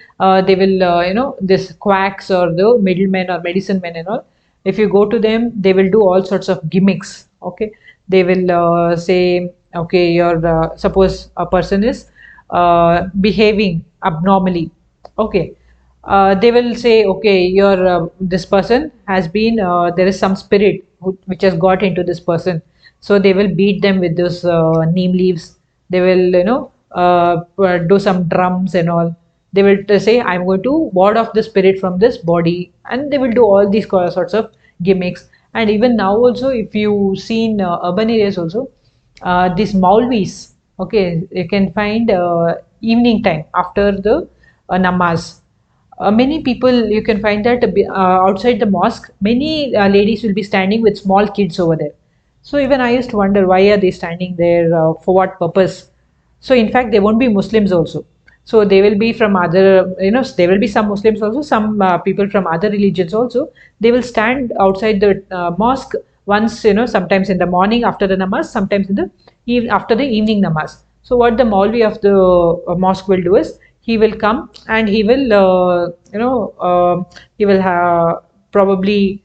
they will, this quacks or the middlemen or medicine men and all, if you go to them, they will do all sorts of gimmicks. Okay, they will say, okay, suppose a person is behaving abnormally. Okay, they will say, okay, your this person has been, there is some spirit which has got into this person. So they will beat them with those neem leaves. They will do some drums and all. They will say, I'm going to ward off the spirit from this body, and they will do all these sorts of gimmicks. And even now also, if you see in urban areas also, these Maulvis, okay, you can find evening time after the namaz. Many people, you can find that outside the mosque, many ladies will be standing with small kids over there. So even I used to wonder, why are they standing there, for what purpose? So in fact, they won't be Muslims also. So they will be from other, there will be some Muslims also, some people from other religions also. They will stand outside the mosque once, sometimes in the morning after the namaz, sometimes in the after the evening namaz. So what the Maulvi of the mosque will do is, he will come and he will, he will probably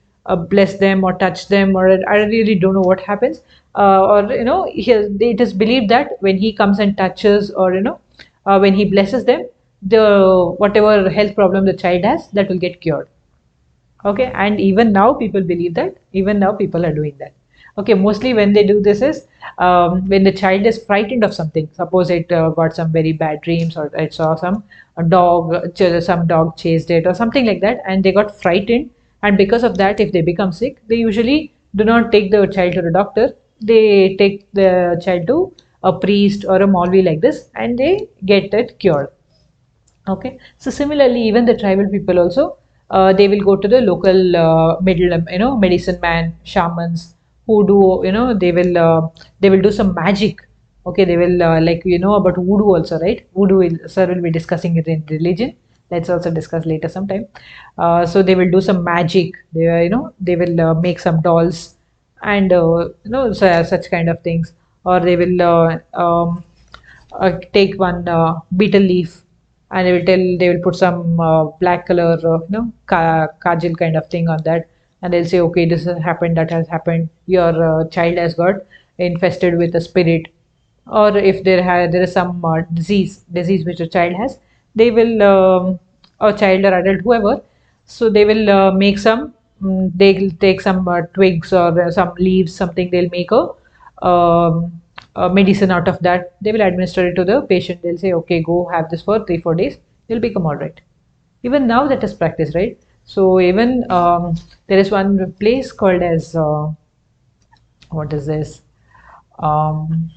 bless them or touch them, or I really don't know what happens. Or it is believed that when he comes and touches, or when he blesses them, the whatever health problem the child has, that will get cured. Okay, and even now people believe that, even now people are doing that. Okay, mostly when they do this is, when the child is frightened of something. Suppose it got some very bad dreams, or it saw some dog chased it or something like that, and they got frightened, and because of that, if they become sick, they usually do not take the child to the doctor. They take the child to a priest or a Maulvi like this, and they get it cured. Okay, so similarly, even the tribal people also, they will go to the local medicine man, shamans, who do, they will do some magic. Okay, they will, like, about voodoo also, right? Voodoo, sir will be discussing it in religion. Let's also discuss later sometime. So they will do some magic. They will make some dolls, and such kind of things. Or they will take one betel leaf, and they will put some black color kajal kind of thing on that, and they'll say, okay, this has happened, that has happened, your child has got infested with a spirit. Or if there is some disease which a child has, they will or child or adult, whoever, so they will make some they'll take some twigs or some leaves, something, they'll make a medicine out of that. They will administer it to the patient. They'll say, okay, go have this for 3 4 days, you'll become all right. Even now that is practice, right? So even there is one place called as what is this, um,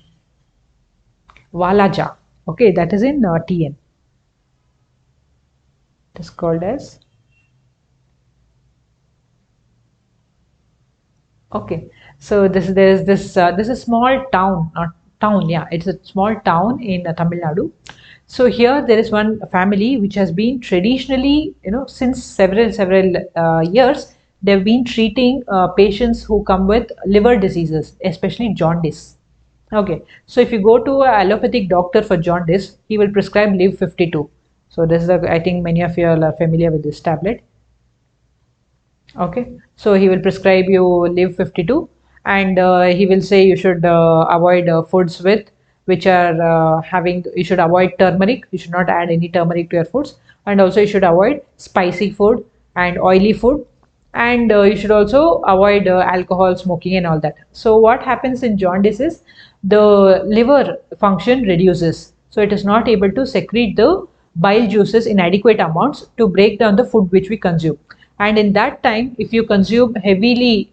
Walaja. Okay, that is in TN. It is called as, okay. So this is small town, not town. Yeah, it's a small town in Tamil Nadu. So here there is one family which has been traditionally, since several years, they've been treating patients who come with liver diseases, especially jaundice. Okay, so if you go to an allopathic doctor for jaundice, he will prescribe Live 52. So this is, I think many of you are familiar with this tablet. Okay, so he will prescribe you Live 52, and he will say you should avoid foods with which are having. You should avoid turmeric. You should not add any turmeric to your foods, and also you should avoid spicy food and oily food, and you should also avoid alcohol, smoking, and all that. So what happens in jaundice is the liver function reduces, so it is not able to secrete the bile juices in adequate amounts to break down the food which we consume. And in that time, if you consume heavily,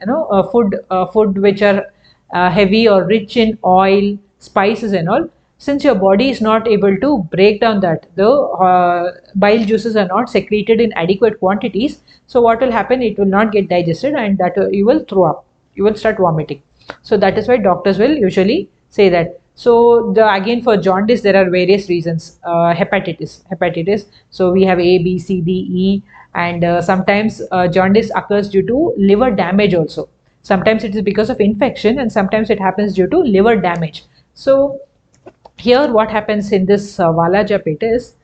food which are heavy or rich in oil, spices, and all, since your body is not able to break down that, the bile juices are not secreted in adequate quantities. So what will happen, it will not get digested, and that you will throw up, you will start vomiting. So that is why doctors will usually say that. So again, for jaundice there are various reasons. Hepatitis, so we have A, B, C, D, E, and sometimes jaundice occurs due to liver damage also. Sometimes it is because of infection, and sometimes it happens due to liver damage. So here what happens in this Valajapet is,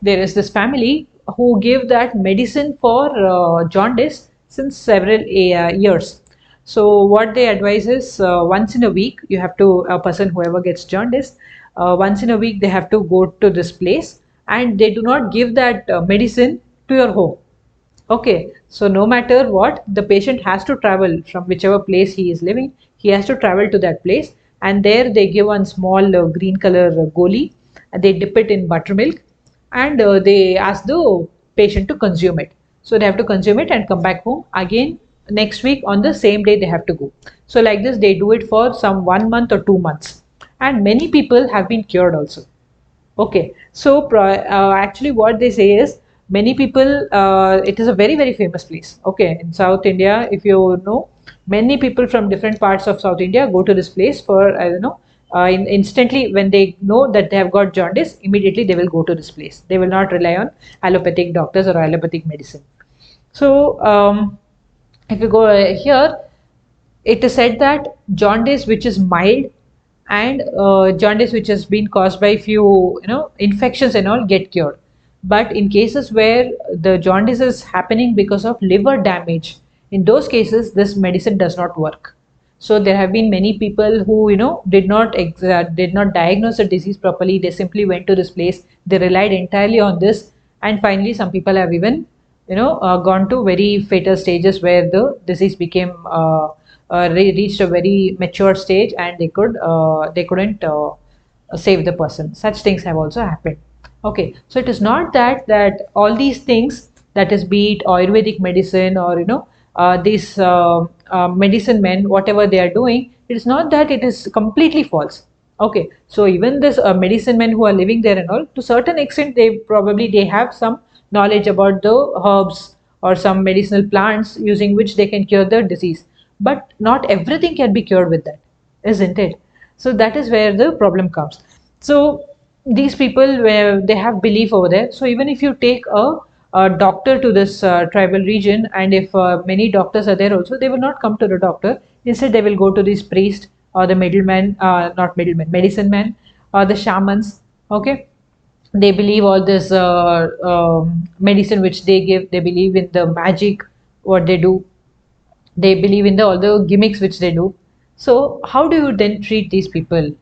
there is this family who give that medicine for jaundice since several years. So what they advise is, once in a week you have to, a person whoever gets jaundice, once in a week they have to go to this place, and they do not give that medicine to your home. Okay, so no matter what, the patient has to travel from whichever place he is living, he has to travel to that place, and there they give one small green color goli, and they dip it in buttermilk, and they ask the patient to consume it. So they have to consume it and come back home again next week on the same day they have to go. So like this, they do it for some 1 month or 2 months, and many people have been cured also. Okay, so actually, what they say is, many people. It is a very very famous place. Okay, in South India, if you know, many people from different parts of South India go to this place for, I don't know. Instantly, when they know that they have got jaundice, immediately they will go to this place. They will not rely on allopathic doctors or allopathic medicine. So, if you go here, it is said that jaundice which is mild, and jaundice which has been caused by few infections and all get cured. But in cases where the jaundice is happening because of liver damage, in those cases this medicine does not work. So there have been many people who did not diagnose the disease properly. They simply went to this place, they relied entirely on this, and finally some people have even gone to very fatal stages where the disease became reached a very mature stage, and they couldn't save the person. Such things have also happened. Okay, so it is not that all these things, that is, be it Ayurvedic medicine or these medicine men, whatever they are doing, it is not that it is completely false. Okay, so even this medicine men who are living there and all, to certain extent, they have some knowledge about the herbs or some medicinal plants using which they can cure the disease. But not everything can be cured with that, isn't it? So that is where the problem comes. So these people, where they have belief over there, so even if you take a doctor to this tribal region, and if many doctors are there also, they will not come to the doctor. Instead, they will go to this priest or the middleman, not middleman, medicine man, or the shamans. Okay, they believe all this medicine which they give. They believe in the magic what they do. They believe in the all the gimmicks which they do. So how do you then treat these people?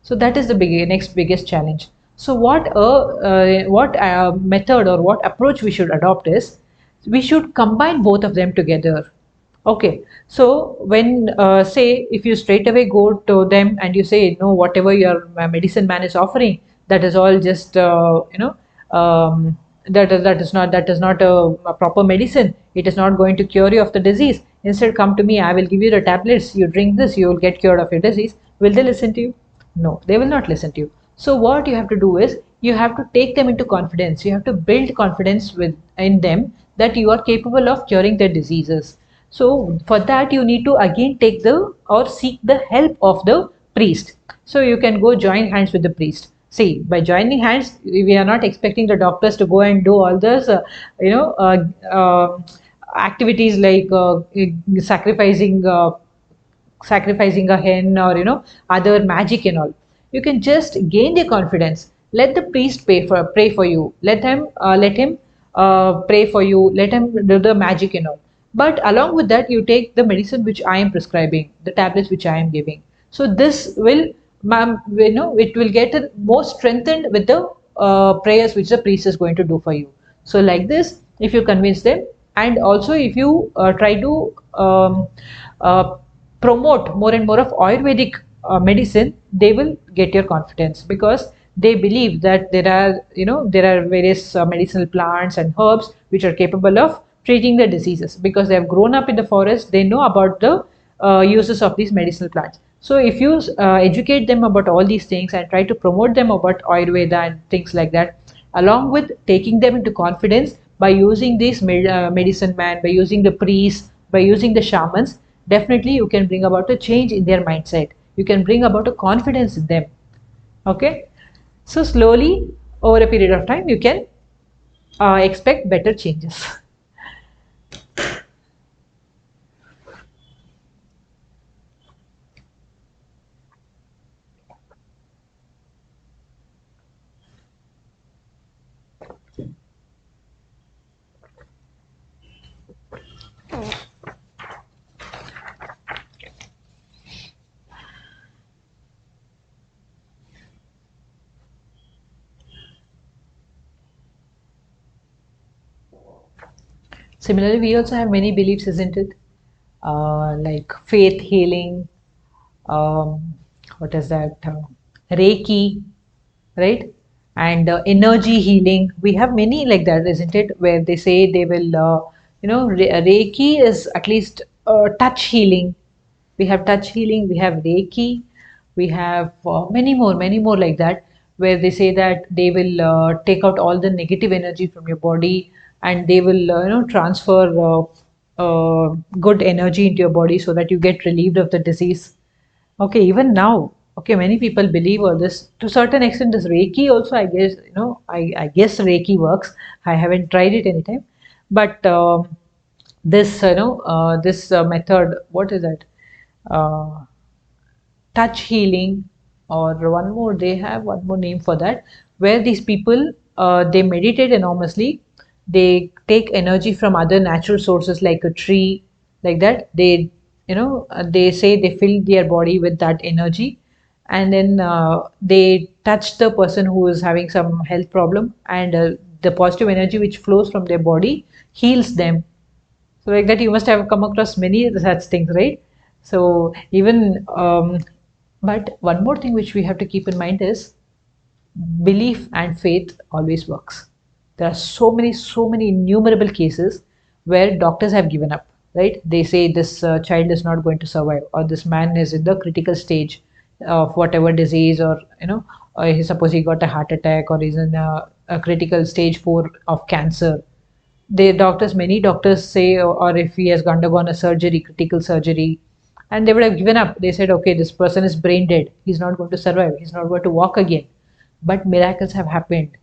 So that is the next biggest challenge. So what method or what approach we should adopt is we should combine both of them together. Okay, so when say if you straight away go to them and you say no, whatever your medicine man is offering, that is all just that is not a proper medicine. It is not going to cure you of the disease. Instead, come to me. I will give you the tablets. You drink this, you will get cured of your disease. Will they listen to you? No, they will not listen to you. So what you have to do is you have to take them into confidence. You have to build confidence with in them that you are capable of curing their diseases. So for that you need to again take the or seek the help of the priest. So you can go join hands with the priest. See, by joining hands, we are not expecting the doctors to go and do all this, you know, activities like sacrificing a hen or other magic and all. You can just gain their confidence. Let the priest pray for you. Let him pray for you. Let him do the magic and all. But along with that, you take the medicine which I am prescribing, the tablets which I am giving. So this will, ma'am, it will get more strengthened with the prayers which the priest is going to do for you. So like this, if you convince them, and also if you try to uh, promote more and more of Ayurvedic medicine, they will get your confidence because they believe that there are various medicinal plants and herbs which are capable of treating the diseases because they have grown up in the forest. They know about the uses of these medicinal plants. So if you educate them about all these things and try to promote them about Ayurveda and things like that, along with taking them into confidence by using these medicine man, by using the priests, by using the shamans, definitely you can bring about a change in their mindset. You can bring about a confidence in them. Okay, so slowly over a period of time you can expect better changes. Similarly, we also have many beliefs, isn't it? Like faith healing, um, what is that? Reiki, right? And energy healing. We have many like that, isn't it? Where they say they will, Reiki is at least touch healing. We have touch healing, we have Reiki, we have many more like that, where they say that they will take out all the negative energy from your body and they will, transfer good energy into your body so that you get relieved of the disease. Okay, even now, okay, many people believe all this. To certain extent, this Reiki also, I guess, I guess Reiki works. I haven't tried it anytime, but this, this method, what is that? Uh, touch healing, or one more, they have one more name for that, where these people they meditate enormously. They take energy from other natural sources like a tree, like that. They, they say they fill their body with that energy, and then they touch the person who is having some health problem, and the positive energy which flows from their body heals them. So like that, you must have come across many such things, right? So even, but one more thing which we have to keep in mind is belief and faith always works. There are so many innumerable cases where doctors have given up, right? They say this child is not going to survive, or this man is in the critical stage of whatever disease, or suppose he got a heart attack, or he's in a critical stage 4 of cancer. The doctors, many doctors say, or if he has undergone a surgery, critical surgery, and they would have given up. They said, okay, this person is brain dead. He's not going to survive. He's not going to walk again. But miracles have happened.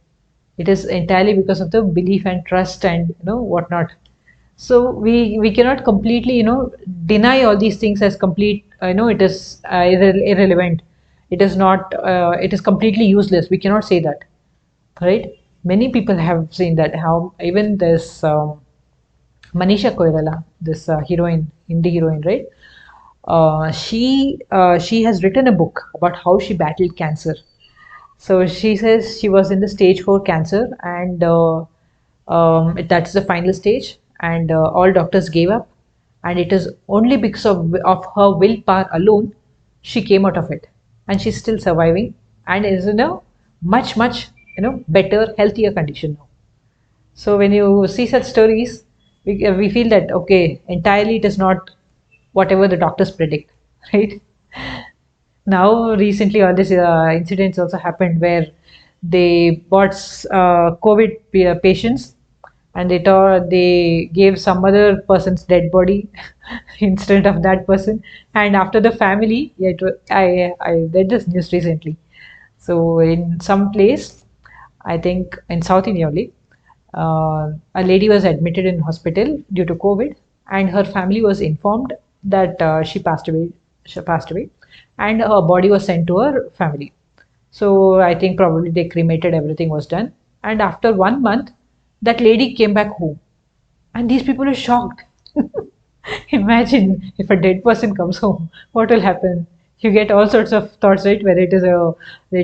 It is entirely because of the belief and trust and whatnot. So we cannot completely deny all these things as complete. It is irrelevant. It is not. It is completely useless. We cannot say that, right? Many people have seen that. How even this Manisha Koirala, this heroine, Hindi heroine, right? She has written a book about how she battled cancer. So she says she was in the stage 4 cancer, and that's the final stage, and all doctors gave up, and it is only because of her willpower alone she came out of it, and she's still surviving and is in a much better, healthier condition now. So when you see such stories, we feel that okay, entirely it is not whatever the doctors predict, right? Now recently all these incidents also happened where they bought COVID patients, and they gave some other person's dead body instead of that person. And after the family, yeah, I read this news recently. So in some place, I think in South India only, a lady was admitted in hospital due to COVID, and her family was informed that she passed away. She passed away, and her body was sent to her family. So I think probably they cremated, everything was done, and after 1 month, that lady came back home, and these people are shocked. Imagine if a dead person comes home, what will happen? You get all sorts of thoughts, right? Whether it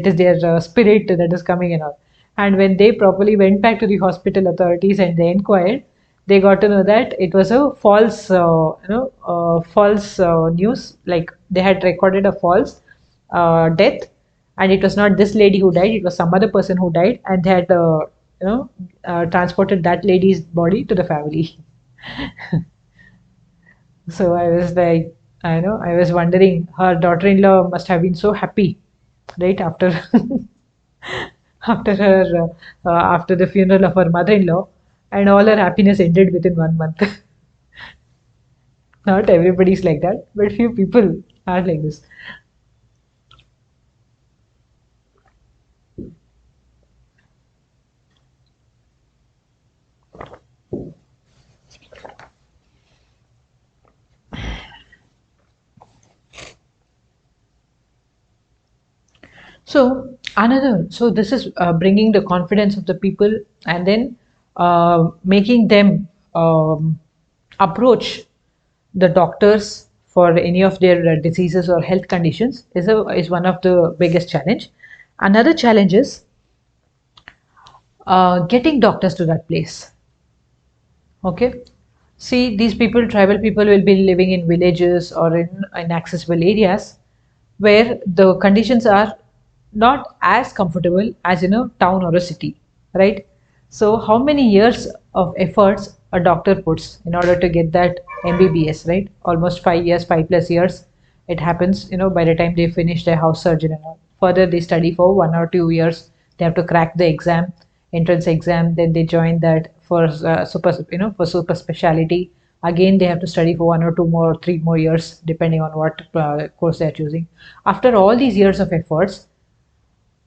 is their spirit that is coming and all. And when they properly went back to the hospital authorities and they inquired, they got to know that it was a false, false news. Like they had recorded a false death, and it was not this lady who died; it was some other person who died, and they had, transported that lady's body to the family. So I was like, I was wondering, her daughter-in-law must have been so happy, right, after after the funeral of her mother-in-law, and all her happiness ended within 1 month. Not everybody's like that, but few people are like this. So this is bringing the confidence of the people, and then making them approach the doctors for any of their diseases or health conditions is one of the biggest challenge. Another challenge is getting doctors to that place. Okay. See, these people, tribal people, will be living in villages or in inaccessible areas where the conditions are not as comfortable as in a town or a city, right? So, how many years of efforts a doctor puts in order to get that MBBS, right? Almost 5 years, 5 plus years. It happens, by the time they finish their house surgery and all. Further, they study for 1 or 2 years. They have to crack the exam, entrance exam. Then they join that for for super specialty. Again, they have to study for 1 or 2 more, 3 more years, depending on what course they are choosing. After all these years of efforts,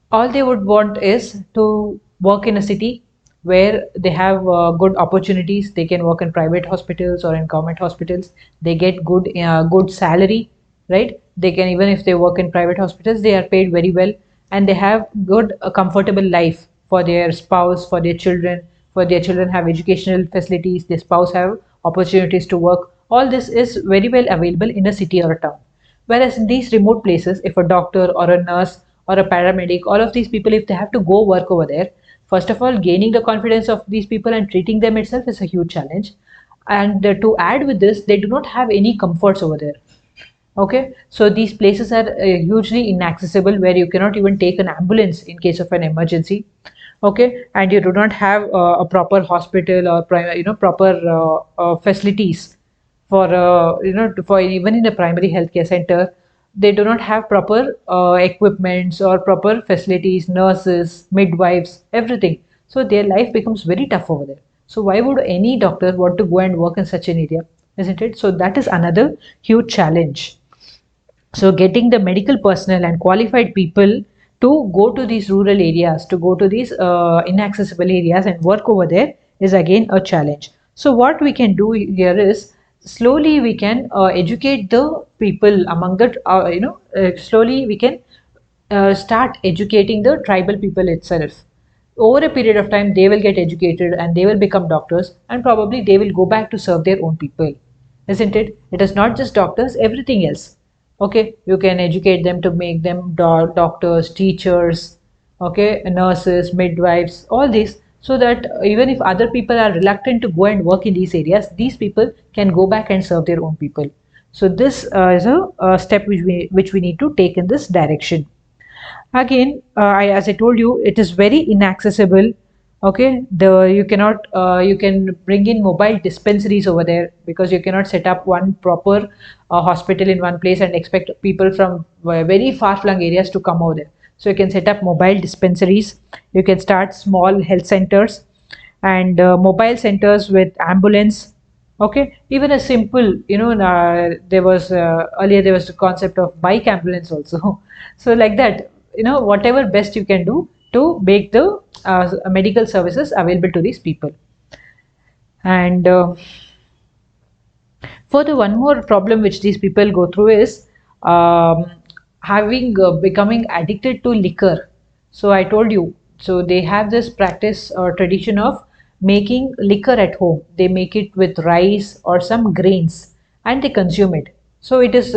all they would want is to work in a city where they have good opportunities. They can work in private hospitals or in government hospitals. They get good salary, right? They can, even if they work in private hospitals, they are paid very well, and they have good comfortable life for their spouse, for their children. For their children have educational facilities, their spouse have opportunities to work. All this is very well available in a city or a town. Whereas in these remote places, if a doctor or a nurse or a paramedic, all of these people, if they have to go work over there, first of all, gaining the confidence of these people and treating them itself is a huge challenge. And to add with this, they do not have any comforts over there. Okay, so these places are hugely inaccessible, where you cannot even take an ambulance in case of an emergency. Okay, and you do not have a proper hospital or proper facilities for for even in the primary healthcare center. They do not have proper equipments or proper facilities, nurses, midwives, everything. So their life becomes very tough over there. So why would any doctor want to go and work in such an area, isn't it? So that is another huge challenge. So getting the medical personnel and qualified people to go to these rural areas, to go to these inaccessible areas and work over there is again a challenge. So what we can do here is slowly we can educate the people among the slowly we can start educating the tribal people itself. Over a period of time they will get educated and they will become doctors, and probably they will go back to serve their own people, isn't it? It is not just doctors, everything else. Okay, you can educate them to make them doctors, teachers, okay, nurses, midwives, all these, so that even if other people are reluctant to go and work in these areas, these people can go back and serve their own people. So this is a step which we need to take in this direction. Again, as I told you, it is very inaccessible. Okay, you cannot you can bring in mobile dispensaries over there, because you cannot set up one proper hospital in one place and expect people from very far-flung areas to come over there. So you can set up mobile dispensaries. You can start small health centers and mobile centers with ambulance. Okay, even a simple, there was earlier there was the concept of bike ambulance also. So like that, whatever best you can do to make the medical services available to these people. And further, one more problem which these people go through is having becoming addicted to liquor. So I told you, so they have this practice or tradition of making liquor at home. They make it with rice or some grains and they consume it. So it is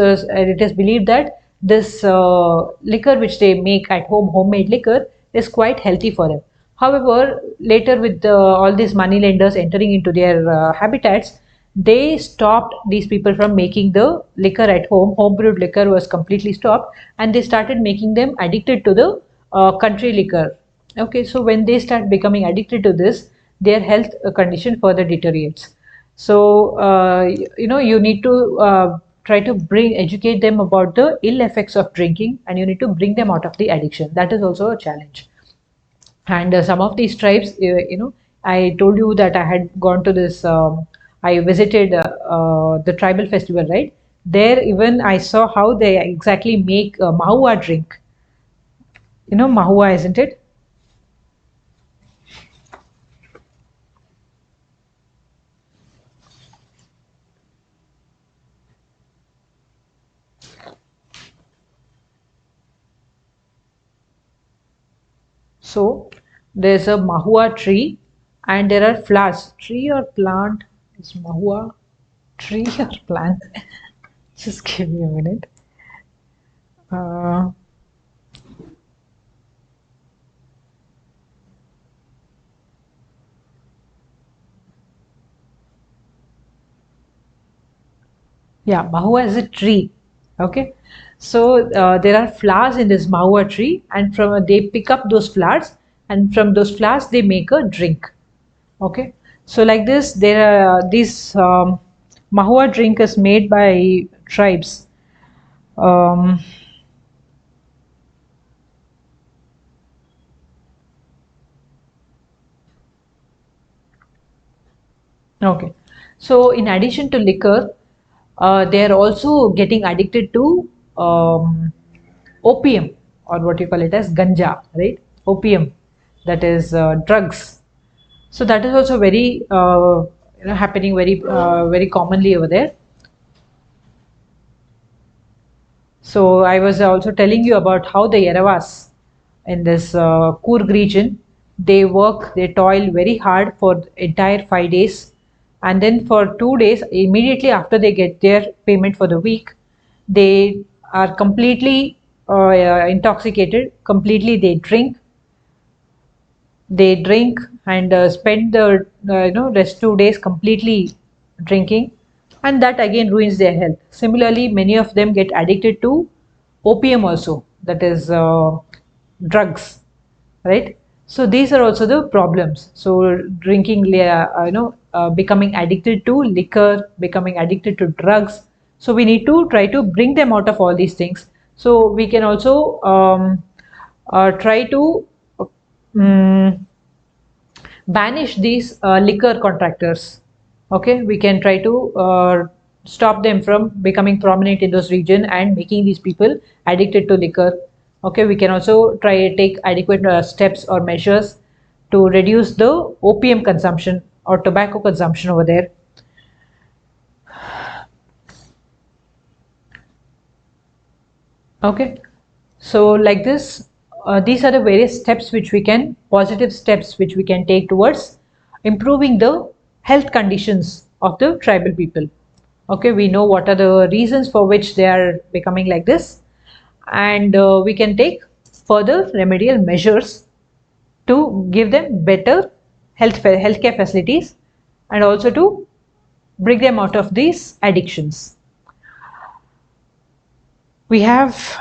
believed that this liquor which they make at home, homemade liquor, is quite healthy for them. However, later with all these money lenders entering into their habitats, they stopped these people from making the liquor at home. Homebrewed liquor was completely stopped, and they started making them addicted to the country liquor. Okay, so when they start becoming addicted to this, their health condition further deteriorates. So you need to try to educate them about the ill effects of drinking, and you need to bring them out of the addiction. That is also a challenge. And some of these tribes, I told you that I had gone to this, I visited the tribal festival, right? There even I saw how they exactly make mahua drink. You know mahua, isn't it? So there's a mahua tree and there are flowers. Tree or plant is mahua? Tree or plant? Just give me a minute. Uh, Yeah, mahua is a tree. Okay, so there are flowers in this mahua tree, and from they pick up those flowers, and from those flowers they make a drink. Okay, so like this, there are this mahua drink is made by tribes. Um, okay, so in addition to liquor, they are also getting addicted to opium, or what you call it as ganja, right? Opium, that is drugs. So that is also very happening very commonly over there. So I was also telling you about how the Yeravas in this Coorg region, they work, they toil very hard for the entire 5 days, and then for 2 days, immediately after they get their payment for the week, they are completely intoxicated. Completely, they drink and spend the rest 2 days completely drinking, and that again ruins their health. Similarly, many of them get addicted to opium also, that is drugs, right? So these are also the problems. So drinking, becoming addicted to liquor, becoming addicted to drugs. So we need to try to bring them out of all these things. So we can also try to um, banish these liquor contractors. Okay, we can try to stop them from becoming prominent in those region and making these people addicted to liquor. Okay, we can also try take adequate steps or measures to reduce the opium consumption or tobacco consumption over there. Okay, so like this, these are the various steps which we can, positive steps which we can take towards improving the health conditions of the tribal people. Okay, we know what are the reasons for which they are becoming like this, and we can take further remedial measures to give them better healthcare facilities and also to bring them out of these addictions. We have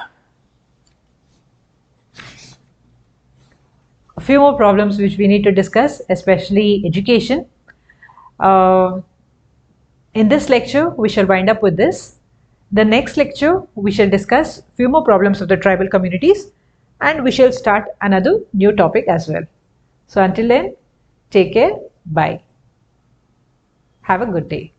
a few more problems which we need to discuss, especially education. Uh, in this lecture, we shall wind up with this. The next lecture, we shall discuss few more problems of the tribal communities, and we shall start another new topic as well. So until then, take care. Bye. Have a good day.